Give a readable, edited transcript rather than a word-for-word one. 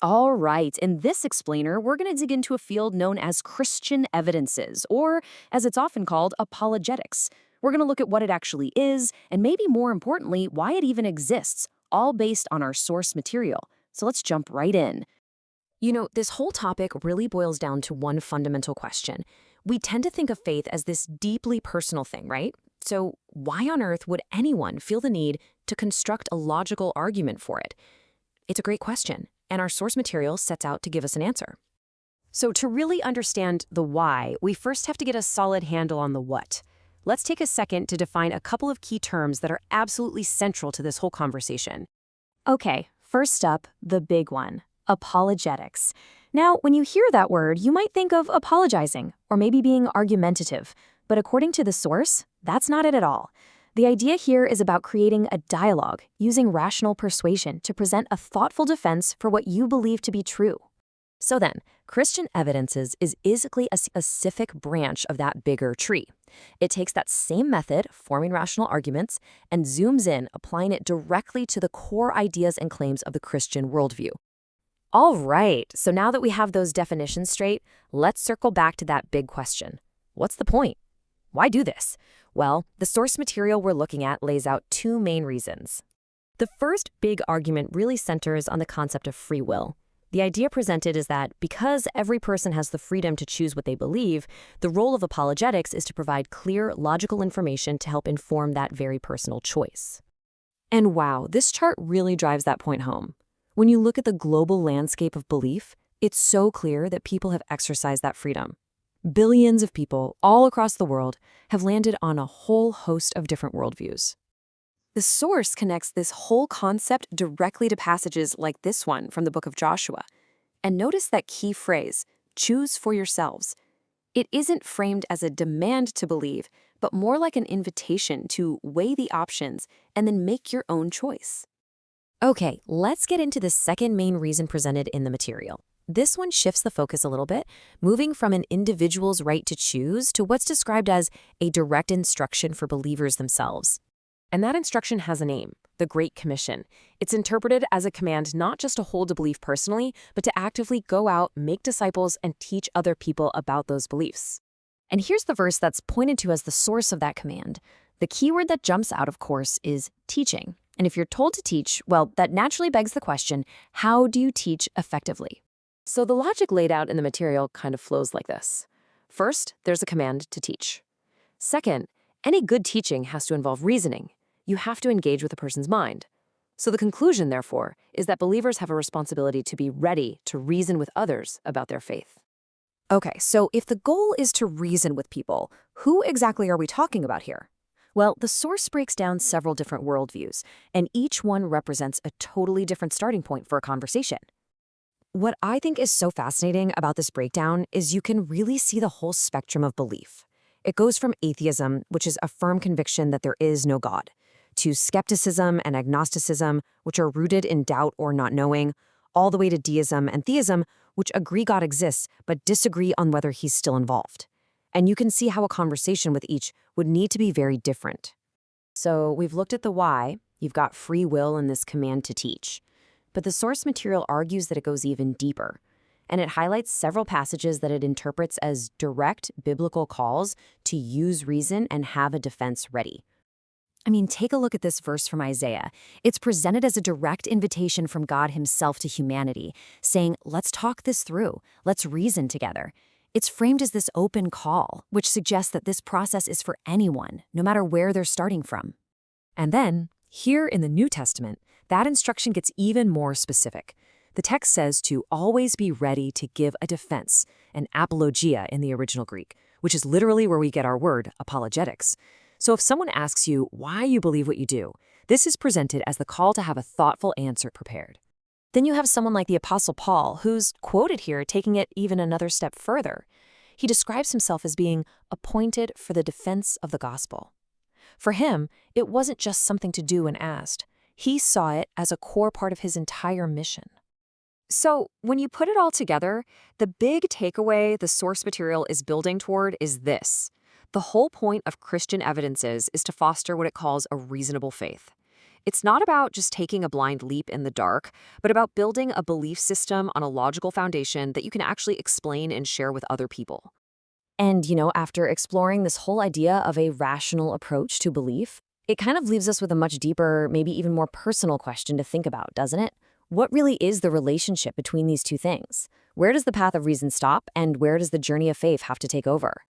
All right, in this explainer, we're going to dig into a field known as Christian evidences, or as it's often called, apologetics. We're going to look at what it actually is, and maybe more importantly, why it even exists, all based on our source material. So let's jump right in. This whole topic really boils down to one fundamental question. We tend to think of faith as this deeply personal thing, right? So why on earth would anyone feel the need to construct a logical argument for it? It's a great question, and our source material sets out to give us an answer. So to really understand the why, we first have to get a solid handle on the what. Let's take a second to define a couple of key terms that are absolutely central to this whole conversation. Okay, first up, the big one, apologetics. Now, when you hear that word, you might think of apologizing, or maybe being argumentative. But according to the source, that's not it at all. The idea here is about creating a dialogue, using rational persuasion to present a thoughtful defense for what you believe to be true. So then, Christian evidences is basically a specific branch of that bigger tree. It takes that same method, forming rational arguments, and zooms in, applying it directly to the core ideas and claims of the Christian worldview. All right, so now that we have those definitions straight, let's circle back to that big question. What's the point? Why do this? Well, the source material we're looking at lays out two main reasons. The first big argument really centers on the concept of free will. The idea presented is that because every person has the freedom to choose what they believe, the role of apologetics is to provide clear, logical information to help inform that very personal choice. And wow, this chart really drives that point home. When you look at the global landscape of belief, it's so clear that people have exercised that freedom. Billions of people all across the world have landed on a whole host of different worldviews. The source connects this whole concept directly to passages like this one from the book of Joshua. And notice that key phrase, choose for yourselves. It isn't framed as a demand to believe, but more like an invitation to weigh the options and then make your own choice. Okay, let's get into the second main reason presented in the material. This one shifts the focus a little bit, moving from an individual's right to choose to what's described as a direct instruction for believers themselves. And that instruction has a name, the Great Commission. It's interpreted as a command not just to hold a belief personally, but to actively go out, make disciples, and teach other people about those beliefs. And here's the verse that's pointed to as the source of that command. The key word that jumps out, of course, is teaching. And if you're told to teach, well, that naturally begs the question, how do you teach effectively? So the logic laid out in the material kind of flows like this. First, there's a command to teach. Second, any good teaching has to involve reasoning. You have to engage with a person's mind. So the conclusion, therefore, is that believers have a responsibility to be ready to reason with others about their faith. Okay, so if the goal is to reason with people, who exactly are we talking about here? Well, the source breaks down several different worldviews, and each one represents a totally different starting point for a conversation. What I think is so fascinating about this breakdown is you can really see the whole spectrum of belief. It goes from atheism, which is a firm conviction that there is no God, to skepticism and agnosticism, which are rooted in doubt or not knowing, all the way to deism and theism, which agree God exists but disagree on whether he's still involved. And you can see how a conversation with each would need to be very different. So we've looked at the why. You've got free will and this command to teach. But the source material argues that it goes even deeper, and it highlights several passages that it interprets as direct biblical calls to use reason and have a defense ready. I mean, take a look at this verse from Isaiah. It's presented as a direct invitation from God himself to humanity, saying, let's talk this through, let's reason together. It's framed as this open call, which suggests that this process is for anyone, no matter where they're starting from. And then, here in the New Testament, that instruction gets even more specific. The text says to always be ready to give a defense, an apologia in the original Greek, which is literally where we get our word apologetics. So if someone asks you why you believe what you do, this is presented as the call to have a thoughtful answer prepared. Then you have someone like the Apostle Paul, who's quoted here taking it even another step further. He describes himself as being appointed for the defense of the gospel. For him, it wasn't just something to do when asked. He saw it as a core part of his entire mission. So, when you put it all together, the big takeaway the source material is building toward is this. The whole point of Christian evidences is to foster what it calls a reasonable faith. It's not about just taking a blind leap in the dark, but about building a belief system on a logical foundation that you can actually explain and share with other people. And, after exploring this whole idea of a rational approach to belief, it kind of leaves us with a much deeper, maybe even more personal question to think about, doesn't it? What really is the relationship between these two things? Where does the path of reason stop, and where does the journey of faith have to take over?